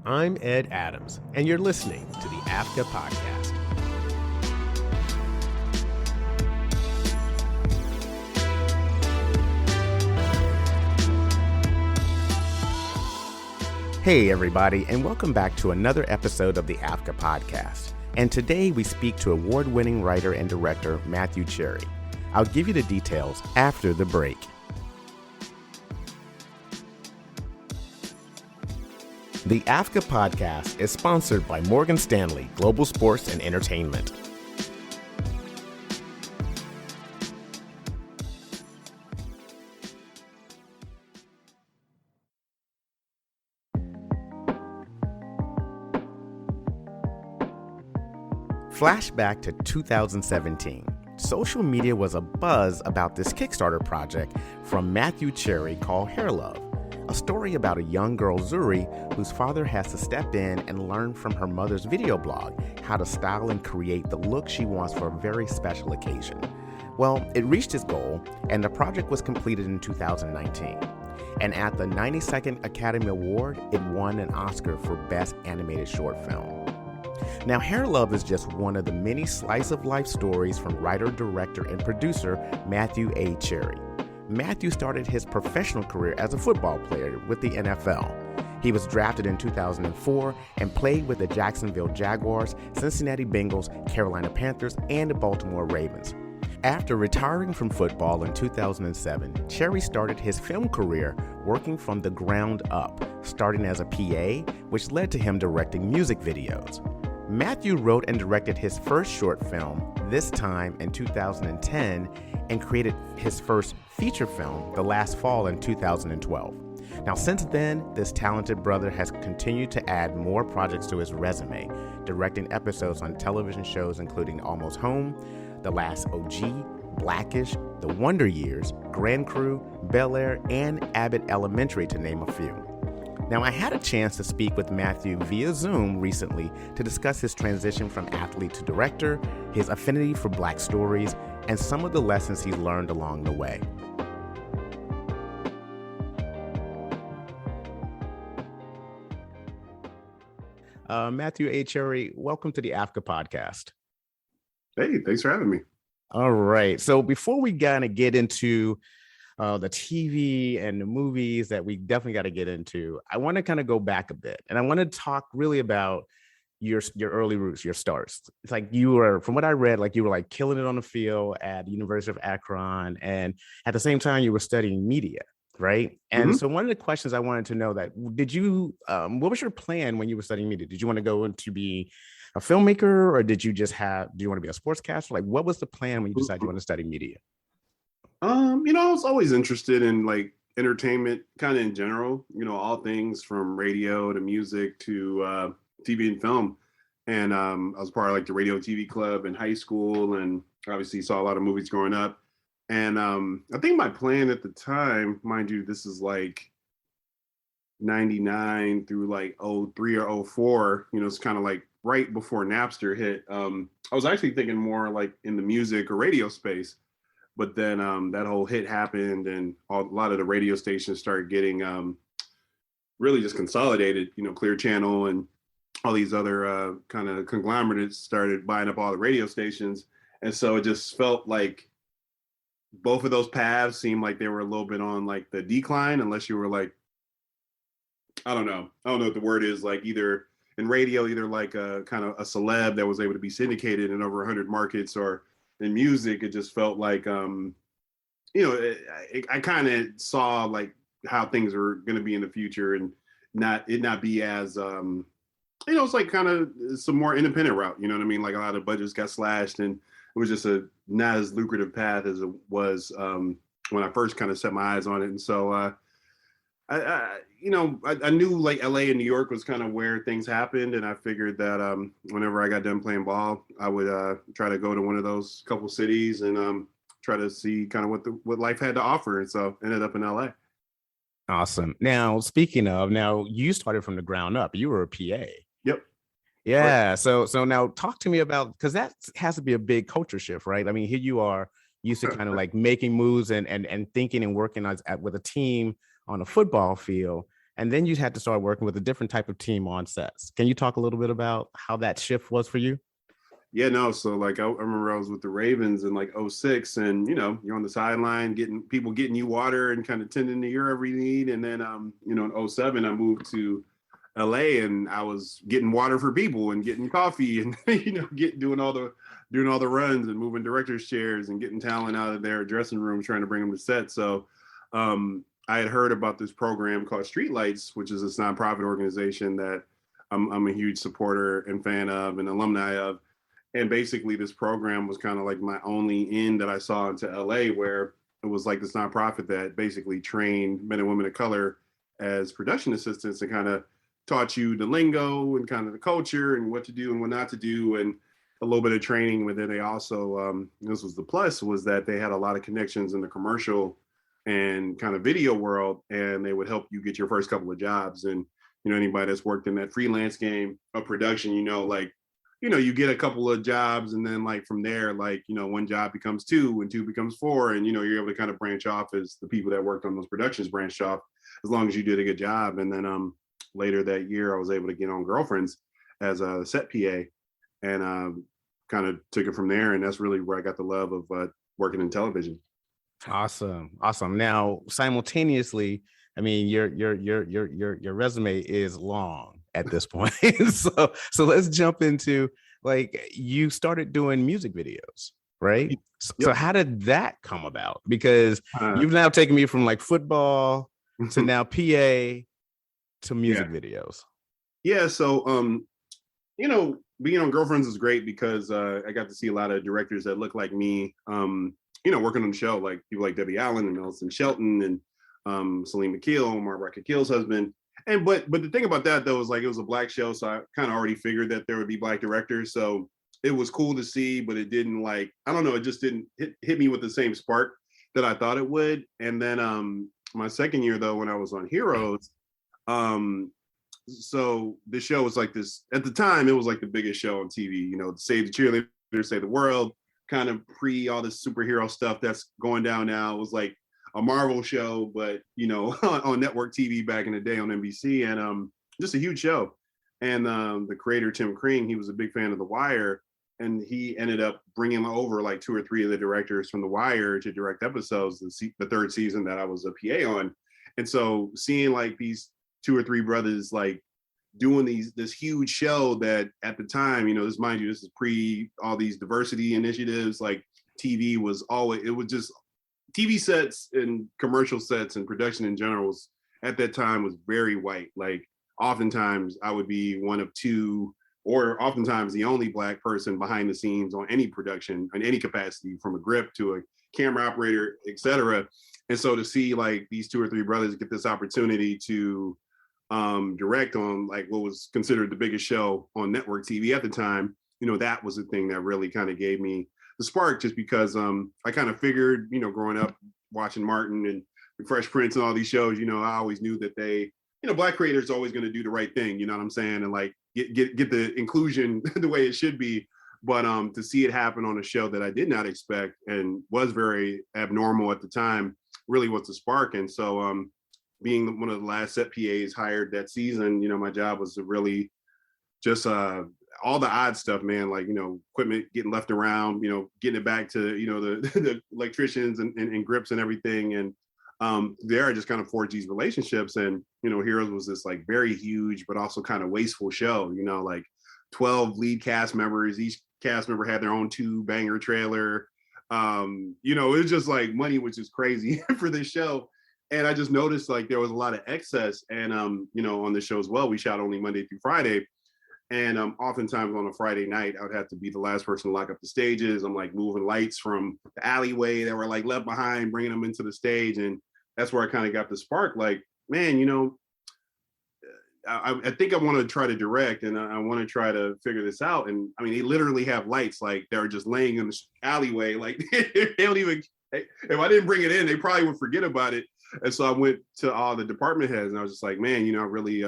I'm Ed Adams, and you're listening to the AFCA Podcast. Hey, everybody, and welcome back to another episode of the AFCA Podcast. And today we speak to award-winning writer and director Matthew Cherry. I'll give you the details after the break. The AFCA Podcast is sponsored by Morgan Stanley Global Sports and Entertainment. Flashback to 2017. Social media was abuzz about this Kickstarter project from Matthew Cherry called Hair Love, a story about a young girl, Zuri, whose father has to step in and learn from her mother's video blog how to style and create the look she wants for a very special occasion. Well, it reached its goal, and the project was completed in 2019. And at the 92nd Academy Award, it won an Oscar for Best Animated Short Film. Now, Hair Love is just one of the many slice-of-life stories from writer, director, and producer Matthew A. Cherry. Matthew started his professional career as a football player with the NFL. He was drafted in 2004 and played with the Jacksonville Jaguars, Cincinnati Bengals, Carolina Panthers, and the Baltimore Ravens. After retiring from football in 2007, Cherry started his film career working from the ground up, starting as a PA, which led to him directing music videos. Matthew wrote and directed his first short film, This Time, in 2010, and created his first feature film, The Last Fall, in 2012. Now, since then, this talented brother has continued to add more projects to his resume, directing episodes on television shows including Almost Home, The Last OG, Blackish, The Wonder Years, Grand Crew, Bel Air, and Abbott Elementary, to name a few. Now, I had a chance to speak with Matthew via Zoom recently to discuss his transition from athlete to director, his affinity for Black stories, and some of the lessons he's learned along the way. Matthew A. Cherry, welcome to the AFCA Podcast. Hey, thanks for having me. All right. So before we kind of get into the TV and the movies that we definitely got to get into, I want to kind of go back a bit, and I want to talk really about your early roots, your starts. It's like you were, from what I read, like you were like killing it on the field at the University of Akron, and at the same time you were studying media, right? And so one of the questions I wanted to know that did you, what was your plan when you were studying media? Did you want to go into be a filmmaker, or do you want to be a sportscaster? Like, what was the plan when you decided you want to study media? I was always interested in like entertainment kind of in general, all things from radio to music to TV and film. And I was part of like the radio TV club in high school, and obviously saw a lot of movies growing up. And I think my plan at the time, mind you, this is like 99 through like 03 or 04, it's kind of like right before Napster hit. I was actually thinking more like in the music or radio space. But then that whole hit happened, and a lot of the radio stations started getting really just consolidated. Clear Channel and all these other kind of conglomerates started buying up all the radio stations. And so it just felt like both of those paths seemed like they were a little bit on like the decline, unless you were like, I don't know what the word is, like either in radio, either like a kind of a celeb that was able to be syndicated in over 100 markets, or in music, it just felt like, I kind of saw like how things were going to be in the future, and not be as, it's like kind of some more independent route. You know what I mean? Like a lot of budgets got slashed, and it was just not as lucrative path as it was when I first kind of set my eyes on it. And so I knew like LA and New York was kind of where things happened, and I figured that whenever I got done playing ball, I would try to go to one of those couple cities and try to see kind of what life had to offer. And so ended up in LA. Awesome. Now, speaking of, you started from the ground up. You were a PA. Yep. Yeah. Right. So now talk to me about, because that has to be a big culture shift, right? I mean, here you are used to kind of like making moves and thinking and working with a team on a football field. And then you had to start working with a different type of team on sets. Can you talk a little bit about how that shift was for you? Yeah, no. So like I remember I was with the Ravens in like '06, and you're on the sideline getting you water and kind of tending to your every need. And then in '07 I moved to LA, and I was getting water for people and getting coffee and doing all the runs and moving directors' chairs and getting talent out of their dressing rooms, trying to bring them to set. So I had heard about this program called Streetlights, which is this nonprofit organization that I'm a huge supporter and fan of and alumni of. And basically this program was kind of like my only in that I saw into LA, where it was like this nonprofit that basically trained men and women of color as production assistants and kind of taught you the lingo and kind of the culture and what to do and what not to do, and a little bit of training. But then they also, this was the plus, was that they had a lot of connections in the commercial and kind of video world, and they would help you get your first couple of jobs. And anybody that's worked in that freelance game of production, you get a couple of jobs, and then like from there, like one job becomes two and two becomes four, and you're able to kind of branch off as the people that worked on those productions branched off, as long as you did a good job. And then later that year I was able to get on Girlfriends as a set PA, and kind of took it from there. And that's really where I got the love of working in television. Awesome. Now, simultaneously, I mean, your resume is long at this point. so let's jump into, like, you started doing music videos, right? So how did that come about? Because you've now taken me from like football to now PA to music videos. Yeah. So being on Girlfriends is great because I got to see a lot of directors that look like me, working on the show, like people like Debbie Allen and Nelson Shelton and Salim Akil, Mark Akil's husband. And but the thing about that though is like it was a Black show, so I kind of already figured that there would be Black directors. So it was cool to see, but it didn't, like, I don't know, it just didn't hit me with the same spark that I thought it would. And then my second year though, when I was on Heroes, so the show was like this, at the time it was like the biggest show on TV, Save the Cheerleader, Save the World, kind of pre all this superhero stuff that's going down now. It was like a Marvel show, but on network TV back in the day on NBC, and just a huge show. And the creator Tim Kring, he was a big fan of The Wire, and he ended up bringing over like 2 or 3 of the directors from The Wire to direct episodes the third season that I was a PA on. And so seeing like these 2 or 3 brothers like doing this huge show that at the time, this, mind you, this is pre all these diversity initiatives, like TV was always, it was just TV sets and commercial sets and production in general was, at that time, was very white. Like oftentimes I would be one of 2 or oftentimes the only Black person behind the scenes on any production in any capacity, from a grip to a camera operator, etc. And so to see like these 2 or 3 brothers get this opportunity to direct on like what was considered the biggest show on network TV at the time, that was the thing that really kind of gave me the spark, just because I kind of figured, growing up watching Martin and Fresh Prince and all these shows, I always knew that they, Black creators are always going to do the right thing, you know what I'm saying, and like get the inclusion the way it should be. But to see it happen on a show that I did not expect and was very abnormal at the time really was the spark. And so being one of the last set PAs hired that season, my job was to really just all the odd stuff, man, like, equipment getting left around, getting it back to, the electricians and grips and everything. And there I just kind of forged these relationships. And, Heroes was this like very huge, but also kind of wasteful show, like 12 lead cast members. Each cast member had their own 2-banger trailer. It was just like money, which is crazy for this show. And I just noticed like there was a lot of excess. And, on the show as well, we shot only Monday through Friday. And oftentimes on a Friday night, I would have to be the last person to lock up the stages. I'm like moving lights from the alleyway that were like left behind, bringing them into the stage. And that's where I kind of got the spark. Like, man, I think I want to try to direct, and I want to try to figure this out. And I mean, they literally have lights like they're just laying in the alleyway. Like they don't even, if I didn't bring it in, they probably would forget about it. And so I went to all the department heads, and I was just like, man, I really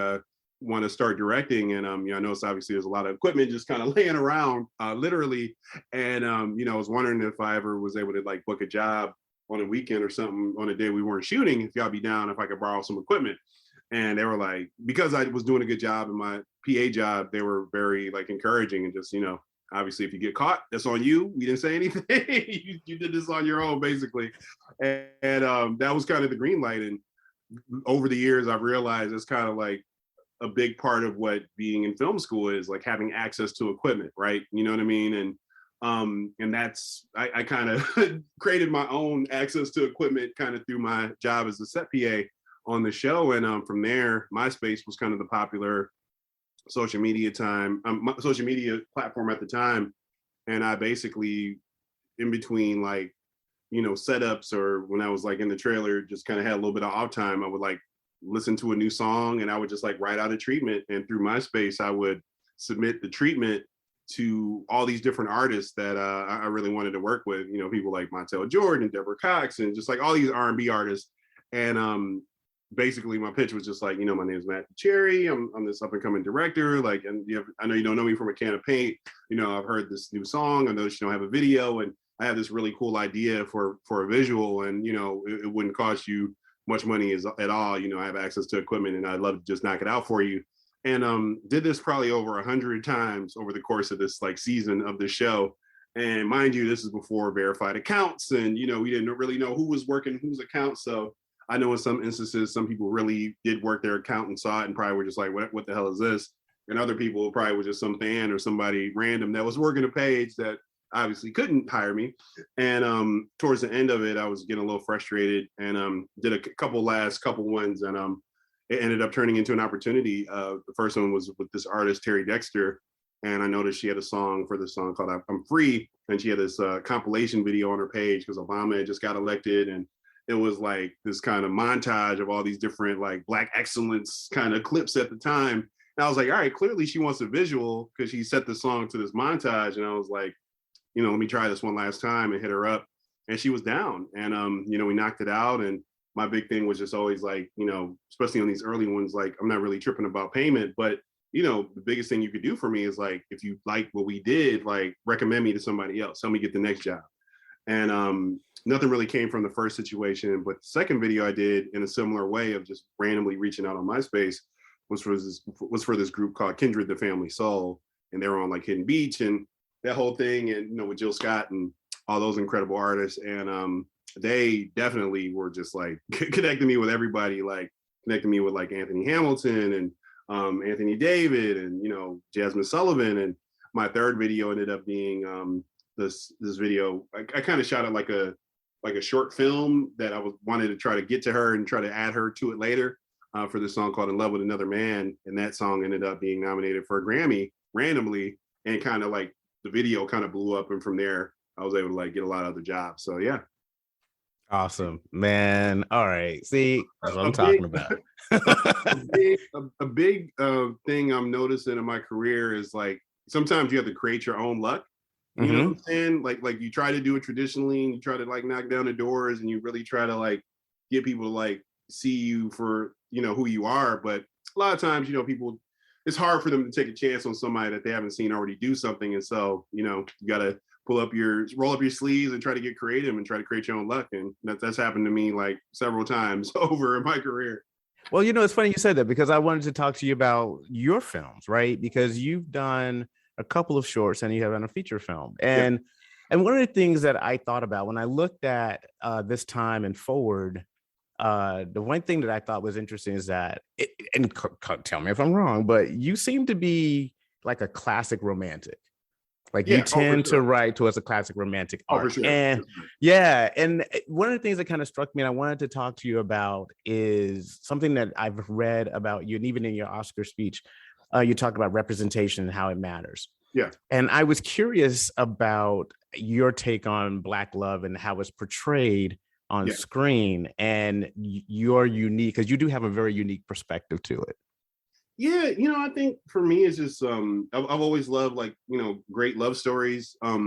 want to start directing. And I know it's obviously there's a lot of equipment just kind of laying around, literally. And I was wondering if I ever was able to like book a job on a weekend or something on a day we weren't shooting, if y'all be down, if I could borrow some equipment. And they were like, because I was doing a good job in my PA job, they were very like encouraging and just, obviously if you get caught, that's on you. We didn't say anything. you did this on your own, basically. And that was kind of the green light. And over the years, I've realized it's kind of like a big part of what being in film school is, like having access to equipment, right? You know what I mean? And that's I kind of created my own access to equipment kind of through my job as a set PA on the show. And from there, MySpace was kind of the popular social media social media platform at the time. And I basically, in between like, setups, or when I was like in the trailer, just kind of had a little bit of off time, I would like listen to a new song and I would just like write out a treatment. And through MySpace, I would submit the treatment to all these different artists that I really wanted to work with, people like Montel Jordan, Deborah Cox, and just like all these R&B artists. And basically my pitch was just like, my name is Matt Cherry. I'm this up and coming director. Like, and I know you don't know me from a can of paint. I've heard this new song. I noticed you don't have a video, and I have this really cool idea for a visual, and it wouldn't cost you much money at all. I have access to equipment, and I'd love to just knock it out for you. And did this probably over 100 times over the course of this like season of the show. And mind you, this is before verified accounts, and we didn't really know who was working whose account. So I know in some instances, some people really did work their account and saw it and probably were just like, what the hell is this? And other people probably was just some fan or somebody random that was working a page that obviously couldn't hire me. And towards the end of it, I was getting a little frustrated, and did a couple ones, and it ended up turning into an opportunity. The first one was with this artist, Terry Dexter, and I noticed she had a song for this song called I'm Free, and she had this compilation video on her page because Obama had just got elected, and it was like this kind of montage of all these different like Black excellence kind of clips at the time. And I was like, all right, clearly she wants a visual because she set the song to this montage. And I was like, let me try this one last time, and hit her up. And she was down. And, we knocked it out. And my big thing was just always like, especially on these early ones, like I'm not really tripping about payment, but the biggest thing you could do for me is like, if you like what we did, like recommend me to somebody else, help me get the next job. And nothing really came from the first situation, but the second video I did in a similar way of just randomly reaching out on MySpace was for this group called Kindred the Family Soul, and they were on like Hidden Beach and that whole thing, and with Jill Scott and all those incredible artists. And they definitely were just like connecting me with everybody, like connecting me with like Anthony Hamilton and Anthony David and Jasmine Sullivan. And my third video ended up being this video. I kind of shot it like a short film that I wanted to try to get to her and try to add her to it later for this song called In Love with Another Man. And that song ended up being nominated for a Grammy randomly, and kind of like the video kind of blew up. And from there, I was able to like get a lot of other jobs. So yeah. Awesome, man. All right. See, that's what I'm talking about. a big thing I'm noticing in my career is like, sometimes you have to create your own luck. You know what I'm saying? Like you try to do it traditionally, and you try to like knock down the doors, and you really try to like get people to like see you for, who you are. But a lot of times, people, it's hard for them to take a chance on somebody that they haven't seen already do something. And so, you got to roll up your sleeves and try to get creative and try to create your own luck. And that's happened to me like several times over in my career. Well, it's funny you said that, because I wanted to talk to you about your films, right? Because you've done a couple of shorts and you have done a feature film. And one of the things that I thought about when I looked at this time and forward, the one thing that I thought was interesting is that, and tell me if I'm wrong, but you seem to be like a classic romantic. Like you tend to write towards a classic romantic art. For sure. And and one of the things that kind of struck me and I wanted to talk to you about is something that I've read about you, and even in your Oscar speech, you talked about representation and how it matters. Yeah. And I was curious about your take on Black love and how it's portrayed on screen, and your unique, because you do have a very unique perspective to it. Yeah, I think for me it's just I've always loved like, great love stories. I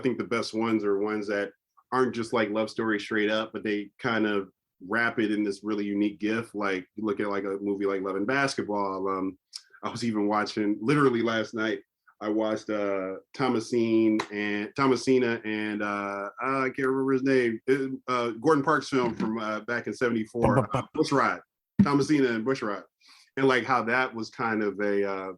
think the best ones are ones that aren't just like love stories straight up, but they kind of wrap it in this really unique gift. Like you look at like a movie like Love and Basketball. I was even watching, literally last night, I watched Thomasina and I can't remember his name. Gordon Parks film from back in '74. Let's Ride. Thomasina and Bushrod, and like how that was kind of a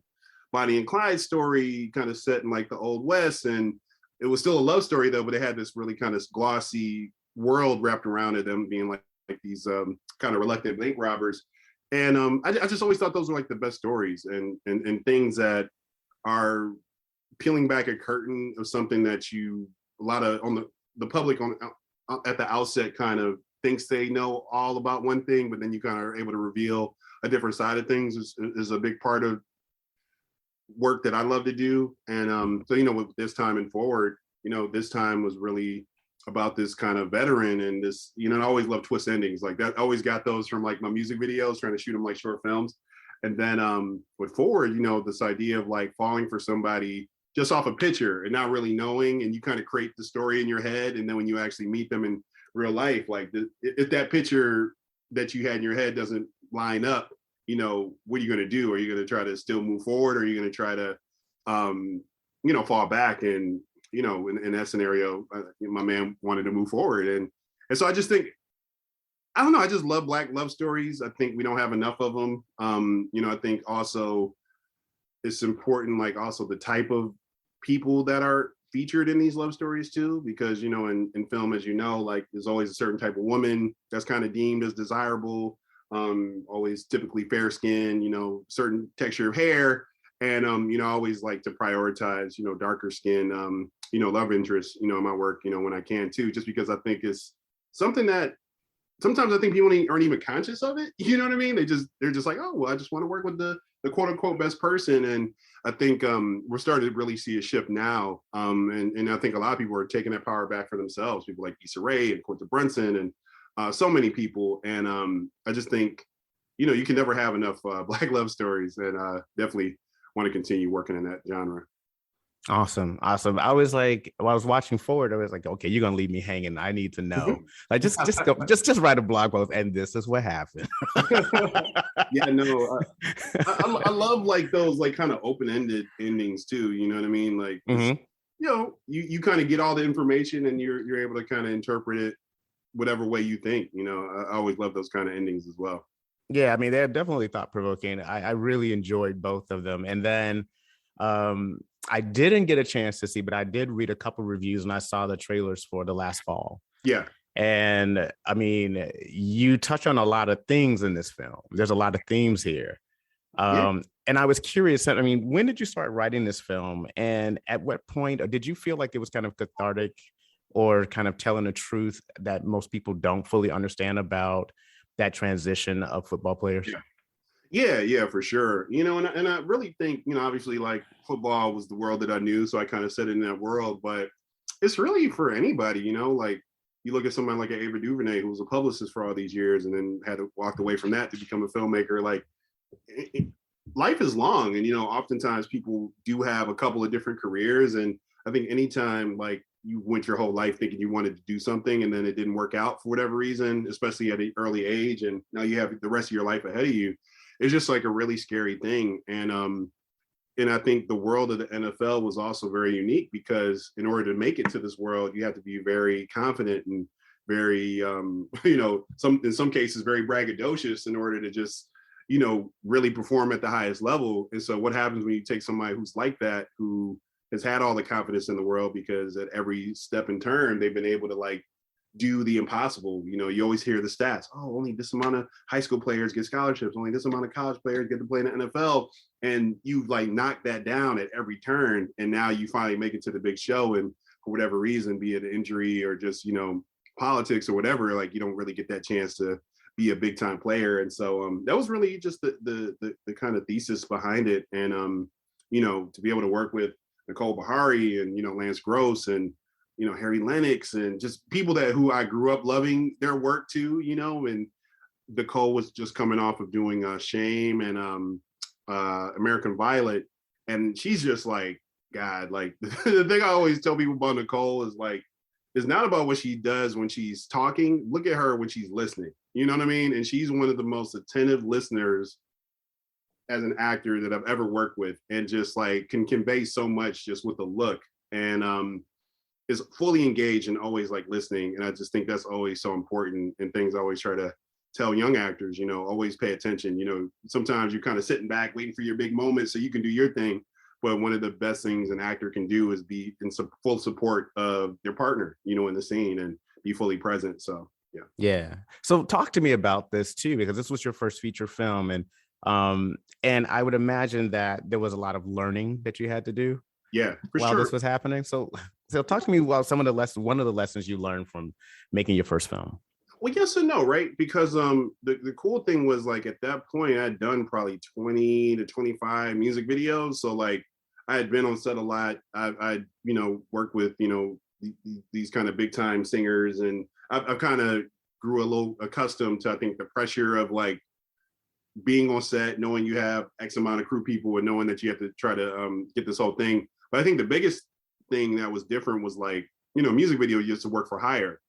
Bonnie and Clyde story, kind of set in like the Old West, and it was still a love story though, but it had this really kind of glossy world wrapped around it, them being like these kind of reluctant bank robbers. And I just always thought those were like the best stories and things that are peeling back a curtain of something that you a lot of on the public on at the outset kind of thinks they know all about one thing, but then you kind of are able to reveal a different side of things is a big part of work that I love to do. And so, with this time and forward, this time was really about this kind of veteran and this, I always love twist endings like that. I always got those from like my music videos, trying to shoot them like short films. And then with forward, this idea of like falling for somebody just off a picture and not really knowing, and you kind of create the story in your head. And then when you actually meet them in real life, like if that picture that you had in your head doesn't line up, what are you going to do? Are you going to try to still move forward? Or are you going to try to, fall back? And, in that scenario, my man wanted to move forward. And so I just think, I don't know, I just love Black love stories. I think we don't have enough of them. I think also it's important, like also the type of people that are featured in these love stories too, because, in film, as like there's always a certain type of woman that's kind of deemed as desirable. Always typically fair skin, certain texture of hair. And, I always like to prioritize, darker skin, love interests, in my work, when I can too, just because I think it's something that sometimes I think people aren't even conscious of it. You know what I mean? They're just like, oh, well, I just want to work with the quote unquote best person. And I think we're starting to really see a shift now. And I think a lot of people are taking that power back for themselves. People like Issa Rae and Quinta Brunson and so many people. And I just think, you can never have enough Black love stories, and definitely want to continue working in that genre. Awesome. I was like, while I was watching forward, I was like, okay, you're gonna leave me hanging. I need to know. Like, just go, just write a blog post, and this is what happened. Yeah, no, I love like those like kind of open-ended endings too. You know what I mean? Like, you kind of get all the information, and you're able to kind of interpret it whatever way you think. I always love those kind of endings as well. Yeah, I mean, they're definitely thought-provoking. I really enjoyed both of them. And then I didn't get a chance to see, but I did read a couple reviews, and I saw the trailers for The Last Fall. Yeah. And I mean, you touch on a lot of things in this film. There's a lot of themes here. And I was curious, I mean, when did you start writing this film? And at what point, or did you feel like it was kind of cathartic or kind of telling the truth that most people don't fully understand about that transition of football players? Yeah, for sure. And I really think, obviously like football was the world that I knew. So I kind of set in that world, but it's really for anybody, like you look at someone like Ava DuVernay, who was a publicist for all these years and then had to walk away from that to become a filmmaker. Like life is long. And, oftentimes people do have a couple of different careers. And I think anytime like you went your whole life thinking you wanted to do something and then it didn't work out for whatever reason, especially at an early age, and now you have the rest of your life ahead of you, it's just like a really scary thing. And I think the world of the NFL was also very unique because in order to make it to this world, you have to be very confident and very, in some cases, very braggadocious in order to just, really perform at the highest level. And so what happens when you take somebody who's like that, who has had all the confidence in the world because at every step and turn, they've been able to like do the impossible. You always hear the stats. Oh, only this amount of high school players get scholarships. Only this amount of college players get to play in the NFL. And you've like knocked that down at every turn. And now you finally make it to the big show. And for whatever reason, be it an injury or just, politics or whatever, like you don't really get that chance to be a big time player. And so that was really just the kind of thesis behind it. And, to be able to work with Nicole Bahari and, Lance Gross and, Harry Lennox and just people who I grew up loving their work too, and Nicole was just coming off of doing Shame and American Violet. And she's just like, God, like the thing I always tell people about Nicole is like, it's not about what she does when she's talking. Look at her when she's listening. You know what I mean? And she's one of the most attentive listeners as an actor that I've ever worked with, and just like can convey so much just with a look, and is fully engaged and always like listening. And I just think that's always so important, and things I always try to tell young actors, you know, always pay attention. You know, sometimes you're kind of sitting back waiting for your big moment so you can do your thing. But one of the best things an actor can do is be in full support of their partner, you know, in the scene and be fully present. So, yeah. Yeah. So talk to me about this too, because this was your first feature film, and I would imagine that there was a lot of learning that you had to do Yeah, for while sure. this was happening. So talk to me about one of the lessons you learned from making your first film. Well, yes and no, right? Because the cool thing was like at that point I'd done probably 20 to 25 music videos. So like I had been on set a lot. I you know, worked with, you know, these kind of big time singers, and I've kind of grew a little accustomed to, I think, the pressure of like being on set, knowing you have X amount of crew people and knowing that you have to try to get this whole thing. But I think the biggest thing that was different was like, you know, music video used to work for hire.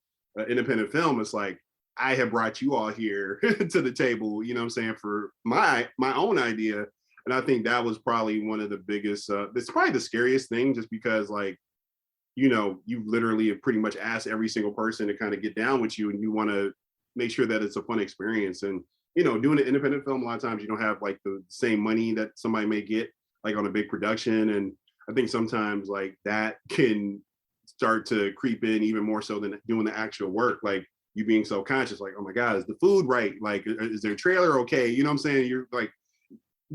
Independent film, it's like I have brought you all here to the table, you know what I'm saying, for my own idea. And I think that was probably one of the biggest, it's probably the scariest thing, just because like, you know, you literally have pretty much asked every single person to kind of get down with you, and you want to make sure that it's a fun experience. And, you know, doing an independent film, a lot of times you don't have like the same money that somebody may get like on a big production. And I think sometimes like that can start to creep in even more so than doing the actual work. Like you being so conscious, like, oh my God, is the food right? Like, is their trailer okay? You know what I'm saying? You're like,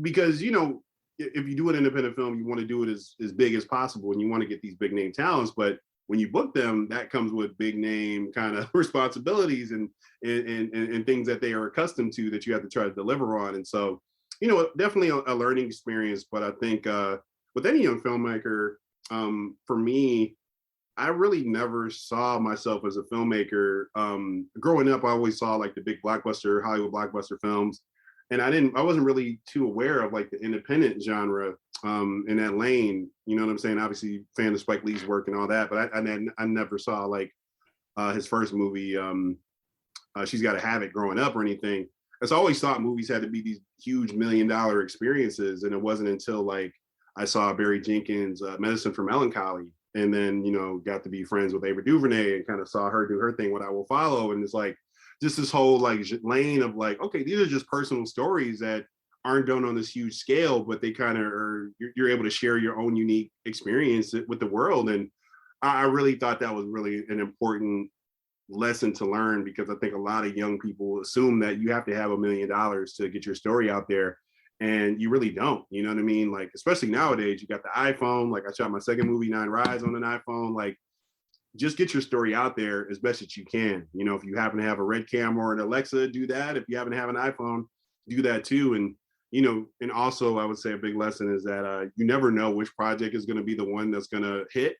because, you know, if you do an independent film, you want to do it as big as possible, and you want to get these big name talents. But when you book them, that comes with big name kind of responsibilities and things that they are accustomed to that you have to try to deliver on. And so, you know, definitely a learning experience. But I think with any young filmmaker, for me, I really never saw myself as a filmmaker. Growing up, I always saw like the big blockbuster, Hollywood blockbuster films. And I wasn't really too aware of like the independent genre in that lane. You know what I'm saying? Obviously, fan of Spike Lee's work and all that, but I never saw like his first movie, She's Gotta Have It, growing up or anything. I always thought movies had to be these huge $1 million experiences, and it wasn't until like I saw Barry Jenkins' Medicine for Melancholy, and then, you know, got to be friends with Ava DuVernay and kind of saw her do her thing, What I Will Follow. And it's like just this whole like lane of like, okay, these are just personal stories that aren't done on this huge scale, but they kind of are, you're able to share your own unique experience with the world. And I really thought that was really an important lesson to learn, because I think a lot of young people assume that you have to have $1 million to get your story out there. And you really don't, you know what I mean? Like, especially nowadays, you got the iPhone. Like I shot my second movie, Nine Rides, on an iPhone. Like, just get your story out there as best as you can. You know, if you happen to have a Red camera or an Alexa, do that. If you happen to have an iPhone, do that too. And, you know, and also I would say a big lesson is that you never know which project is going to be the one that's going to hit.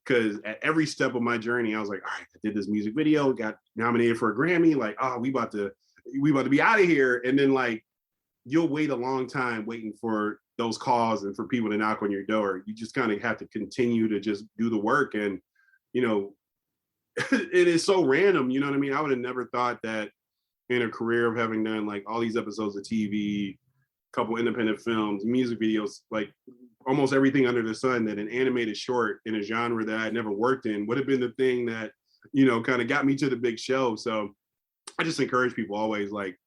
Because at every step of my journey, I was like, all right, I did this music video, got nominated for a Grammy. Like, oh, we about to be out of here. And then like, you'll wait a long time waiting for those calls and for people to knock on your door. You just kind of have to continue to just do the work. And, you know, it is so random. You know what I mean? I would have never thought that in a career of having done like all these episodes of TV, couple independent films, music videos, like almost everything under the sun, that an animated short in a genre that I had never worked in would have been the thing that, you know, kind of got me to the big show. So I just encourage people always, like,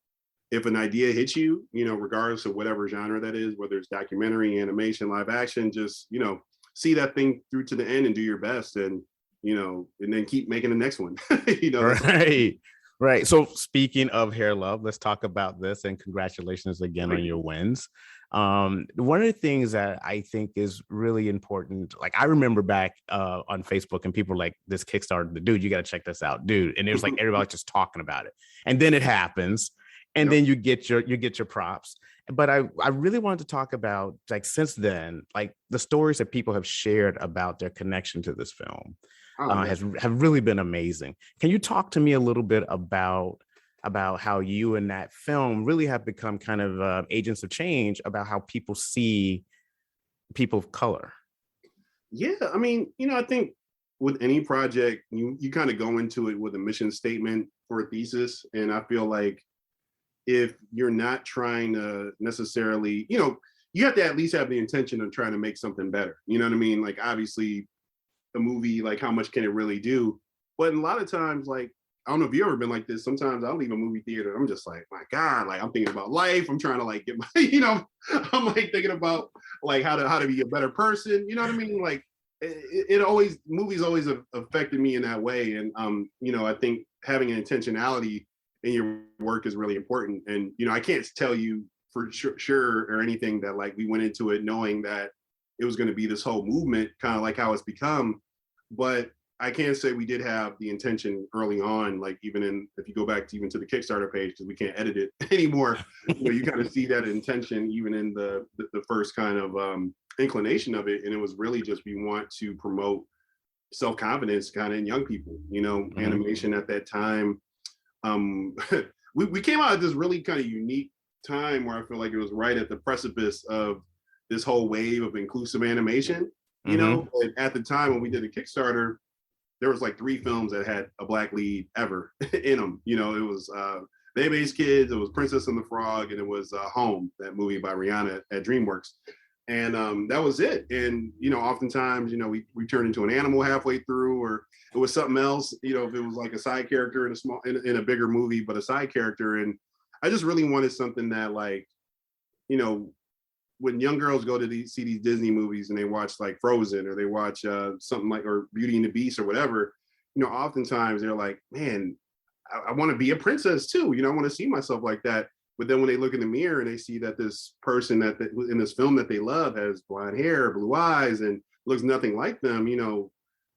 if an idea hits you, you know, regardless of whatever genre that is, whether it's documentary, animation, live action, just, you know, see that thing through to the end and do your best. And, you know, and then keep making the next one. You know, right. Right. So speaking of Hair Love, let's talk about this, and congratulations again on your wins. One of the things that I think is really important, like I remember back on Facebook, and people were like, this Kickstarter, dude, you got to check this out, dude. And it was like everybody just talking about it. And then it happens. And then you get your props. But I really wanted to talk about, like, since then, like the stories that people have shared about their connection to this film have really been amazing. Can you talk to me a little bit about how you and that film really have become kind of agents of change about how people see people of color? Yeah, I mean, you know, I think with any project, you kind of go into it with a mission statement or a thesis. And I feel like if you're not trying to necessarily, you know, you have to at least have the intention of trying to make something better. You know what I mean? Like, obviously, a movie, like, how much can it really do? But a lot of times, like, I don't know if you've ever been like this. Sometimes I'll leave a movie theater. I'm just like, my God, like I'm thinking about life. I'm trying to like get my, I'm like thinking about like how to be a better person. You know what I mean? Like it always, movies always have affected me in that way. And, I think having an intentionality in your work is really important. And, I can't tell you for sure or anything that like we went into it knowing that it was going to be this whole movement, kind of like how it's become. But I can say we did have the intention early on, like even if you go back to even to the Kickstarter page, because we can't edit it anymore, you kind of see that intention even in the first kind of inclination of it. And it was really just, we want to promote self-confidence kind of in young people, animation at that time. We came out at this really kind of unique time where I feel like it was right at the precipice of this whole wave of inclusive animation, but at the time when we did the Kickstarter, there was like 3 films that had a Black lead ever in them. It was Bebe's Kids, it was Princess and the Frog, and it was Home, that movie by Rihanna at DreamWorks. And that was it. And, oftentimes, we turned into an animal halfway through, or it was something else, if it was like a side character in a bigger movie, but a side character. And I just really wanted something that like, when young girls go to see these Disney movies and they watch like Frozen, or they watch something like, or Beauty and the Beast or whatever, oftentimes they're like, man, I want to be a princess too. I want to see myself like that. But then when they look in the mirror and they see that this person that in this film that they love has blonde hair, blue eyes, and looks nothing like them,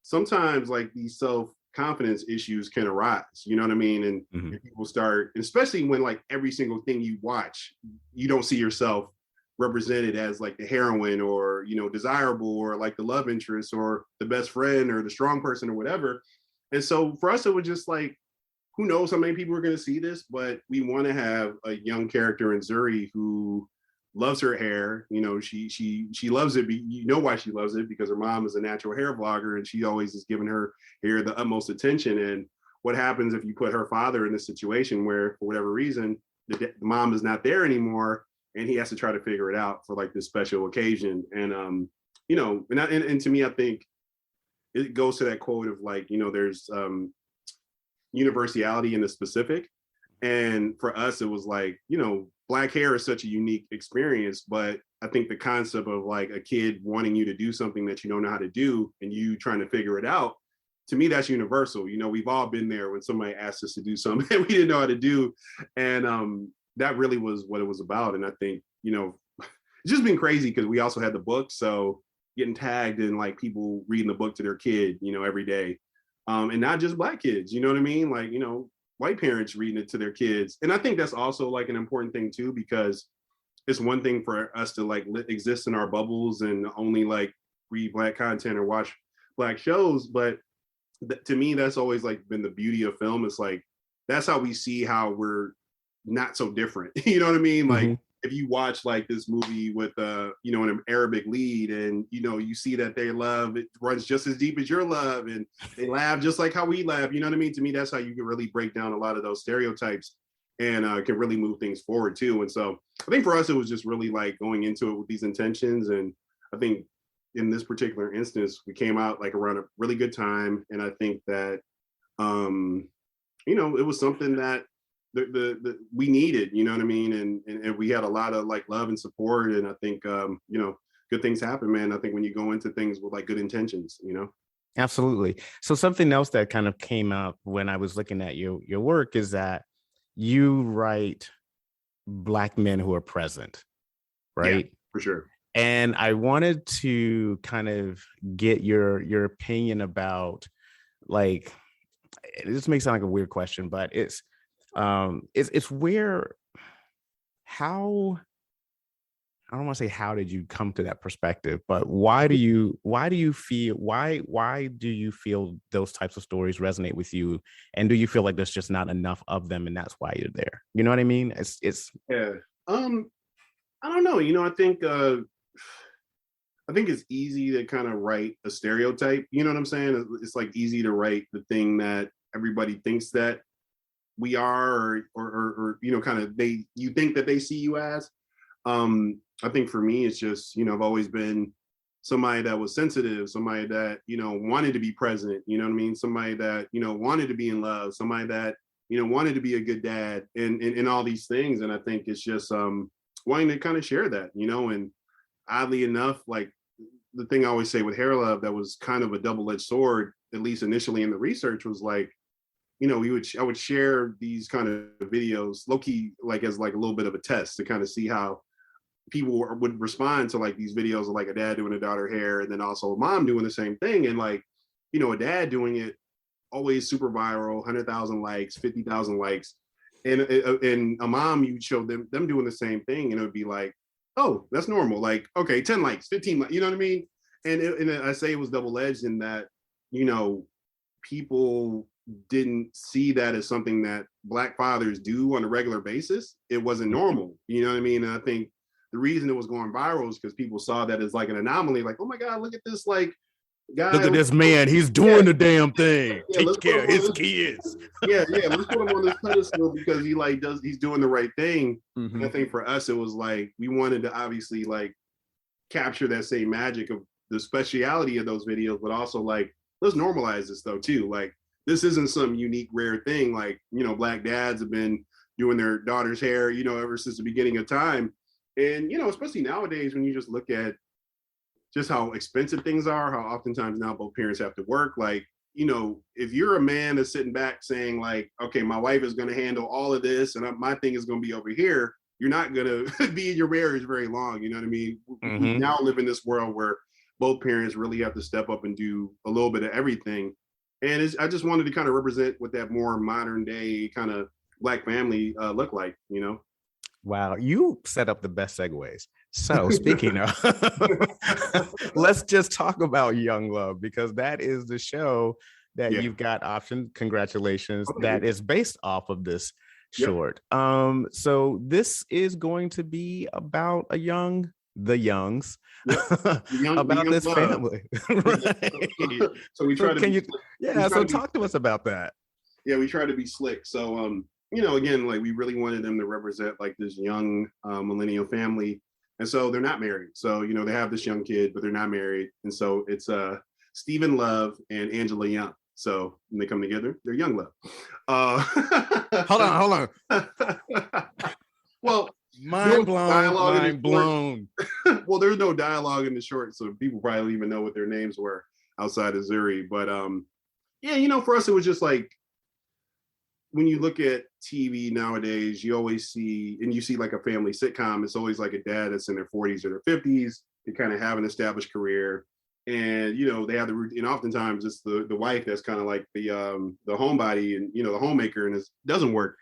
sometimes like these self-confidence issues can arise, you know what I mean? And people start, especially when like every single thing you watch, you don't see yourself represented as like the heroine, or desirable, or like the love interest, or the best friend, or the strong person, or whatever. And so for us, it was just like, who knows how many people are going to see this, but we want to have a young character in Zuri who loves her hair. She loves it. Why she loves it, because her mom is a natural hair vlogger, and she always is giving her hair the utmost attention. And what happens if you put her father in a situation where, for whatever reason, the mom is not there anymore, and he has to try to figure it out for like this special occasion. And and to me, I think it goes to that quote of like, there's universality in the specific. And for us, it was like, Black hair is such a unique experience, but I think the concept of like a kid wanting you to do something that you don't know how to do, and you trying to figure it out, to me, that's universal. We've all been there when somebody asked us to do something that we didn't know how to do. And that really was what it was about. And I think, it's just been crazy because we also had the book. So getting tagged in like people reading the book to their kid, every day. And not just Black kids, you know what I mean? Like, white parents reading it to their kids. And I think that's also like an important thing too, because it's one thing for us to like exist in our bubbles and only like read Black content or watch Black shows. But to me, that's always like been the beauty of film. It's like, that's how we see how we're not so different. You know what I mean? Like if you watch like this movie with an Arabic lead, and you see that their love, it runs just as deep as your love, and they laugh just like how we laugh, you know what I mean? To me, that's how you can really break down a lot of those stereotypes, and can really move things forward too. And so I think for us, it was just really like going into it with these intentions. And I think in this particular instance, we came out like around a really good time. And I think that it was something that the we needed, you know what I mean? And we had a lot of like love and support. And I think good things happen, man. I think when you go into things with like good intentions, Absolutely. So something else that kind of came up when I was looking at your work is that you write Black men who are present, right? Yeah, for sure. And I wanted to kind of get your opinion about, like, this may sound like a weird question, but it's where, how, I don't want to say how did you come to that perspective, but why do you feel those types of stories resonate with you, and do you feel like there's just not enough of them and that's why you're there? You know what I mean? It's yeah. I don't know. I think it's easy to kind of write a stereotype. You know what I'm saying? It's like easy to write the thing that everybody thinks that we are, or kind of you think that they see you as. I think for me, it's just, I've always been somebody that was sensitive, somebody that, you know, wanted to be present, you know what I mean? Somebody that, you know, wanted to be in love, somebody that, you know, wanted to be a good dad and all these things. And I think it's just wanting to kind of share that, you know, and oddly enough, like the thing I always say with Hair Love that was kind of a double-edged sword, at least initially in the research, was like, you know, I would share these kind of videos low-key, like as like a little bit of a test to kind of see how people would respond to like these videos of like a dad doing a daughter hair and then also a mom doing the same thing. And like, you know, a dad doing it always super viral, 100,000 likes, 50,000 likes. And a mom, you show them doing the same thing and it would be like, oh, that's normal. Like, okay, 10 likes, 15 likes, you know what I mean? And I say it was double-edged in that, you know, people didn't see that as something that Black fathers do on a regular basis. It wasn't normal, you know what I mean? And I think the reason it was going viral is because people saw that as like an anomaly, like, oh my God, look at this like guy. Look at this man, he's doing the damn thing. Take care of his kids. Yeah, let's put him on this pedestal because he's doing the right thing. Mm-hmm. And I think for us, it was like, we wanted to obviously like capture that same magic of the speciality of those videos, but also like, let's normalize this though too. Like, this isn't some unique, rare thing. Like, you know, Black dads have been doing their daughter's hair, you know, ever since the beginning of time. And, you know, especially nowadays, when you just look at just how expensive things are, how oftentimes now both parents have to work. Like, you know, if you're a man that's sitting back saying like, okay, my wife is going to handle all of this and my thing is going to be over here, you're not going to be in your marriage very long. You know what I mean? Mm-hmm. We now live in this world where both parents really have to step up and do a little bit of everything. And I just wanted to kind of represent what that more modern day kind of Black family look like, you know? Wow, you set up the best segues. So speaking of, let's just talk about Young Love, because that is the show that you've got optioned. Congratulations. Okay. That is based off of this short. So this is going to be about the youngs, about this love. Family. Right. So we try to talk to us about that. Yeah, we try to be slick. So you know, again, like we really wanted them to represent like this young millennial family. And so they're not married. So, you know, they have this young kid, but they're not married. And so it's Stephen Love and Angela Young. So when they come together, they're Young Love. Hold on. Well, mind blown. Well, there's no dialogue in the short, so people probably don't even know what their names were outside of Zuri. But yeah, you know, for us, it was just like, when you look at TV nowadays, you always see, and you see like a family sitcom, it's always like a dad that's in their 40s or their 50s. They kind of have an established career. And, you know, they have the routine. And oftentimes it's the wife that's kind of like the homebody and, you know, the homemaker, and it doesn't work.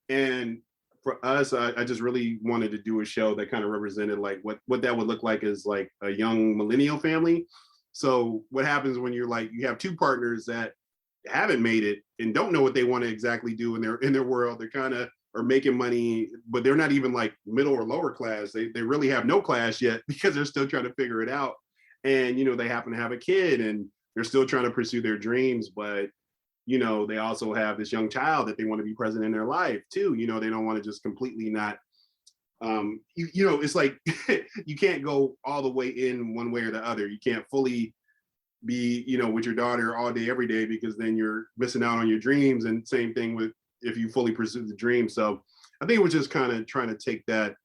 And for us, I just really wanted to do a show that kind of represented like what that would look like as like a young millennial family. So what happens when you're like, you have two partners that haven't made it and don't know what they want to exactly do in their world. They're kind of are making money, but they're not even like middle or lower class. They really have no class yet because they're still trying to figure it out. And, you know, they happen to have a kid and they're still trying to pursue their dreams, but, you know, they also have this young child that they want to be present in their life too. You know, they don't want to just completely not, you know, it's like, you can't go all the way in one way or the other. You can't fully be, you know, with your daughter all day, every day, because then you're missing out on your dreams. And same thing with if you fully pursue the dream. So I think it was just kind of trying to take that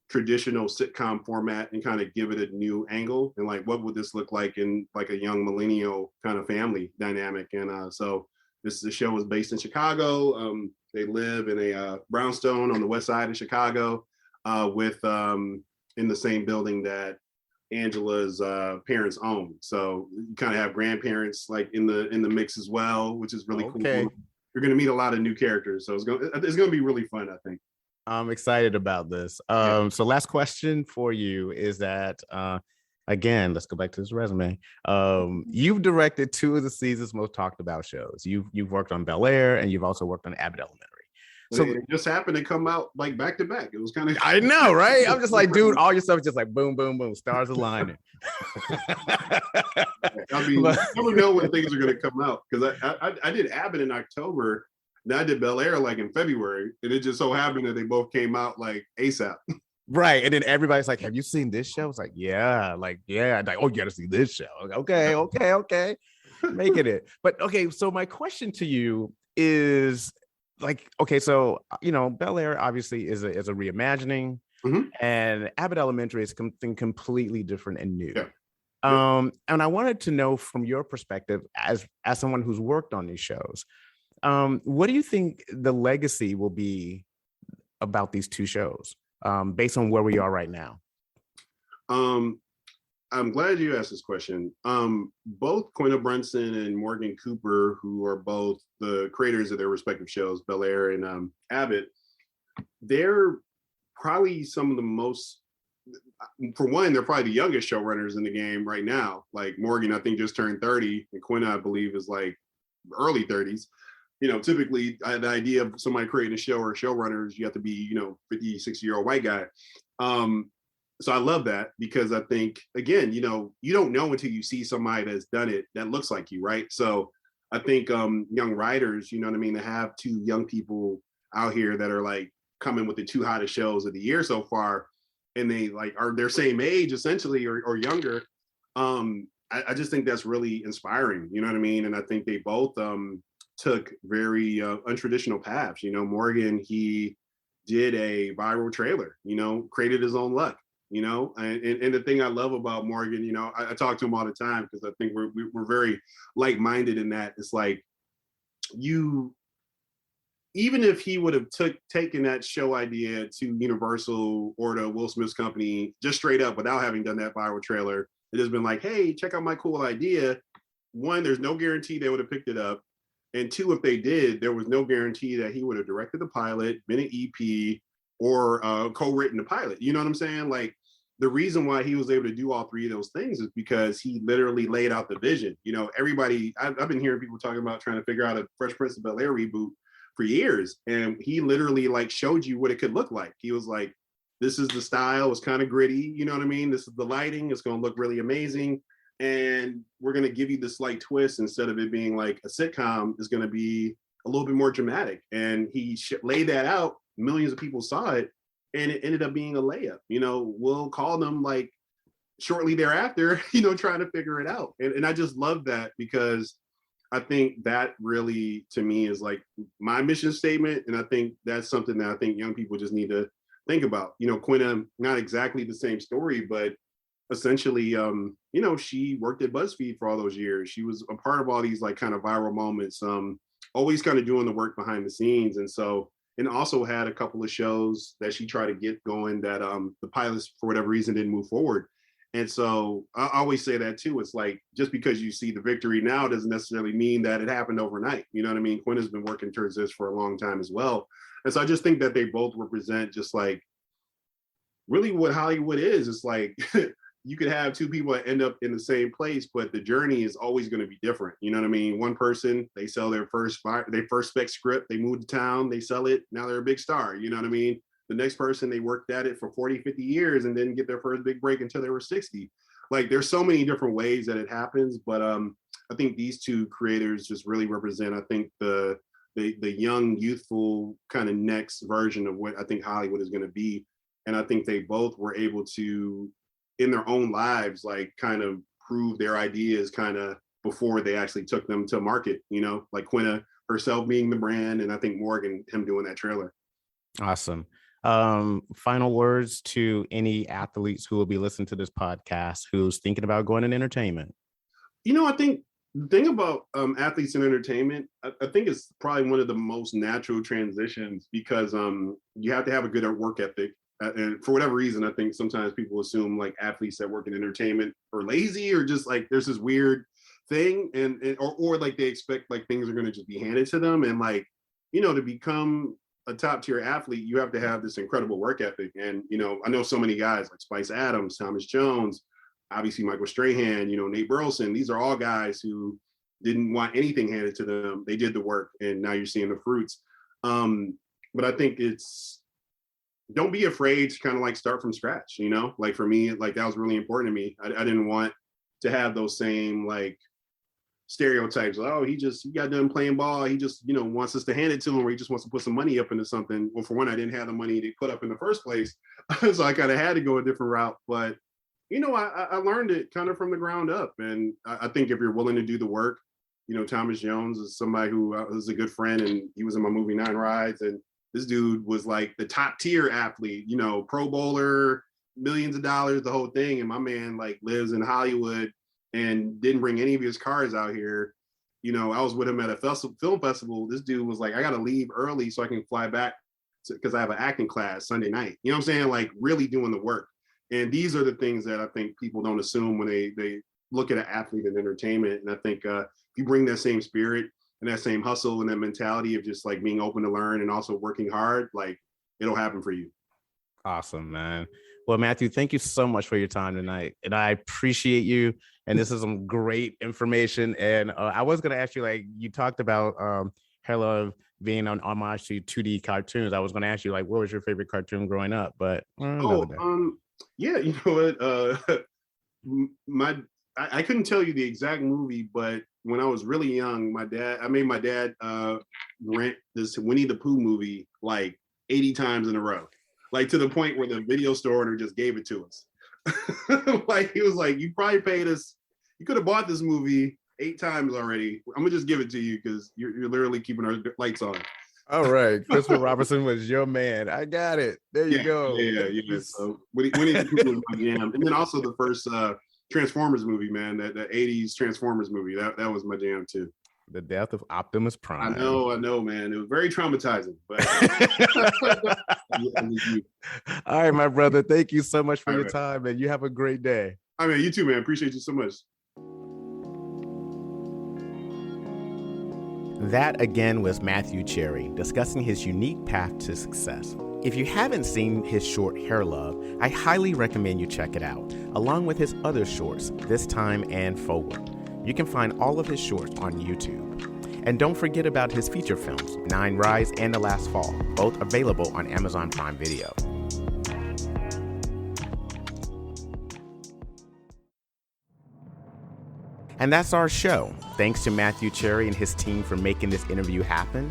traditional sitcom format and kind of give it a new angle and like, what would this look like in like a young millennial kind of family dynamic? And so the show is based in Chicago. They live in a brownstone on the west side of Chicago with in the same building that Angela's parents own. So you kind of have grandparents like in the mix as well, which is really cool. You're going to meet a lot of new characters, so it's going to be really fun, I think. I'm excited about this. So last question for you is that again, let's go back to this resume. You've directed 2 of the season's most talked about shows. You've worked on Bel Air and you've also worked on Abbott Elementary. So it just happened to come out like back to back. It was kind of, I know, right? I'm just like, dude, all your stuff is just like boom, boom, boom, stars aligning. I mean, you never know when things are going to come out, because I did Abbott in October, and I did Bel Air like in February, and it just so happened that they both came out like ASAP. Right. And then everybody's like, have you seen this show? It's like, yeah, like, oh, you gotta see this show. Okay, okay. Making it. But okay, so my question to you is like, okay, so Bel Air obviously is a reimagining, Mhm. and Abbott Elementary is something completely different and new. Yeah. Yep. And I wanted to know from your perspective as someone who's worked on these shows, what do you think the legacy will be about these two shows, based on where we are right now? Um, I'm glad you asked this question. Both Quinta Brunson and Morgan Cooper, who are both the creators of their respective shows, Bel Air and Abbott, they're probably some of the most, for one, they're probably the youngest showrunners in the game right now. Like Morgan, I think just turned 30, and Quinta, I believe, is like early 30s. Typically the idea of somebody creating a show or showrunners, you have to be, 50, 60-year-old white guy. So I love that because I think, again, you don't know until you see somebody that's done it that looks like you, right? So I think young writers, you know what I mean, to have two young people out here that are like coming with the two hottest shows of the year so far, and they like are their same age essentially or younger. I just think that's really inspiring, you know what I mean? And I think they both took very untraditional paths. Morgan, he did a viral trailer, created his own luck, and the thing I love about Morgan, I talk to him all the time because I think we're very like-minded in that. It's like even if he would have taken that show idea to Universal or to Will Smith's company just straight up without having done that viral trailer, it has been like, hey, check out my cool idea. One, there's no guarantee they would have picked it up. And two, if they did, there was no guarantee that he would have directed the pilot, been an EP, or co-written the pilot. You know what I'm saying? Like, the reason why he was able to do all three of those things is because he literally laid out the vision. Everybody, I've been hearing people talking about trying to figure out a Fresh Prince of Bel-Air reboot for years. And he literally like showed you what it could look like. He was like, this is the style. It's kind of gritty. You know what I mean? This is the lighting. It's going to look really amazing. And we're going to give you this slight twist. Instead of it being like a sitcom, is going to be a little bit more dramatic. And he laid that out. Millions of people saw it. And it ended up being a layup. We'll call them like shortly thereafter, trying to figure it out. And I just love that because I think that really, to me, is like my mission statement. And I think that's something that I think young people just need to think about. Quinta, not exactly the same story, but essentially, she worked at BuzzFeed for all those years. She was a part of all these like kind of viral moments, always kind of doing the work behind the scenes. And also had a couple of shows that she tried to get going that the pilots, for whatever reason, didn't move forward. And so I always say that too. It's like, just because you see the victory now doesn't necessarily mean that it happened overnight. You know what I mean? Quinn has been working towards this for a long time as well. And so I just think that they both represent just like really what Hollywood is. It's like, you could have two people that end up in the same place, but the journey is always going to be different. You know what I mean? One person, they sell their first spec script, they move to town, they sell it, now they're a big star. You know what I mean? The next person, they worked at it for 40, 50 years and didn't get their first big break until they were 60. Like, there's so many different ways that it happens, but I think these two creators just really represent, I think, the young, youthful kind of next version of what I think Hollywood is going to be. And I think they both were able to, in their own lives, like kind of prove their ideas kind of before they actually took them to market, like Quinta herself being the brand, and I think Morgan, him doing that trailer. Awesome. Final words to any athletes who will be listening to this podcast who's thinking about going in entertainment. I think the thing about athletes in entertainment, I think it's probably one of the most natural transitions because you have to have a good work ethic. And for whatever reason, I think sometimes people assume like athletes that work in entertainment are lazy or just like there's this weird thing or like they expect like things are going to just be handed to them. And like, to become a top tier athlete, you have to have this incredible work ethic. And, I know so many guys like Spice Adams, Thomas Jones, obviously Michael Strahan, Nate Burleson. These are all guys who didn't want anything handed to them. They did the work and now you're seeing the fruits. But I think don't be afraid to kind of like start from scratch, like for me, like that was really important to me. I didn't want to have those same like stereotypes. Oh, he got done playing ball. He just, wants us to hand it to him, or he just wants to put some money up into something. Well, for one, I didn't have the money to put up in the first place. So I kind of had to go a different route. But, I learned it kind of from the ground up. And I think if you're willing to do the work, Thomas Jones is somebody who was a good friend, and he was in my movie 9 Rides. And this dude was like the top tier athlete, Pro Bowler, millions of dollars, the whole thing. And my man like lives in Hollywood and didn't bring any of his cars out here. I was with him at a film festival. This dude was like, I got to leave early so I can fly back because I have an acting class Sunday night. You know what I'm saying? Like really doing the work. And these are the things that I think people don't assume when they look at an athlete in entertainment. And I think if you bring that same spirit and that same hustle and that mentality of just like being open to learn and also working hard, like it'll happen for you. Awesome, man. Well, Matthew, thank you so much for your time tonight. And I appreciate you. And this is some great information. And I was going to ask you, like, you talked about Hair Love being an homage to 2D cartoons. I was going to ask you, like, what was your favorite cartoon growing up? But yeah, you know what? I couldn't tell you the exact movie, but when I was really young, I made my dad rent this Winnie the Pooh movie like 80 times in a row. Like to the point where the video store owner just gave it to us. Like he was like, you probably paid us, you could have bought this movie 8 times already. I'm gonna just give it to you because you're literally keeping our lights on. All right, Christopher Robertson was your man. I got it. There you go. Yeah. So Winnie the Pooh was my jam, and then also the first Transformers movie, man. That the '80s Transformers movie. That was my jam too. The death of Optimus Prime. I know, man. It was very traumatizing. But all right, my brother. Thank you so much for your time, and you have a great day. I mean, you too, man. Appreciate you so much. That again was Matthew Cherry discussing his unique path to success. If you haven't seen his short Hair Love, I highly recommend you check it out, along with his other shorts, This Time and Forward. You can find all of his shorts on YouTube. And don't forget about his feature films, 9 Rides and The Last Fall, both available on Amazon Prime Video. And that's our show. Thanks to Matthew Cherry and his team for making this interview happen.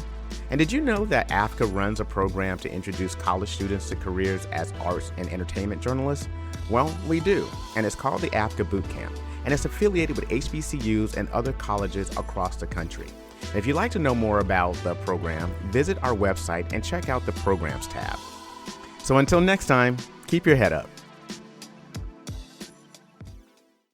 And did you know that AFCA runs a program to introduce college students to careers as arts and entertainment journalists? Well, we do, and it's called the AFCA Boot Camp, and it's affiliated with HBCUs and other colleges across the country. And if you'd like to know more about the program, visit our website and check out the Programs tab. So until next time, keep your head up.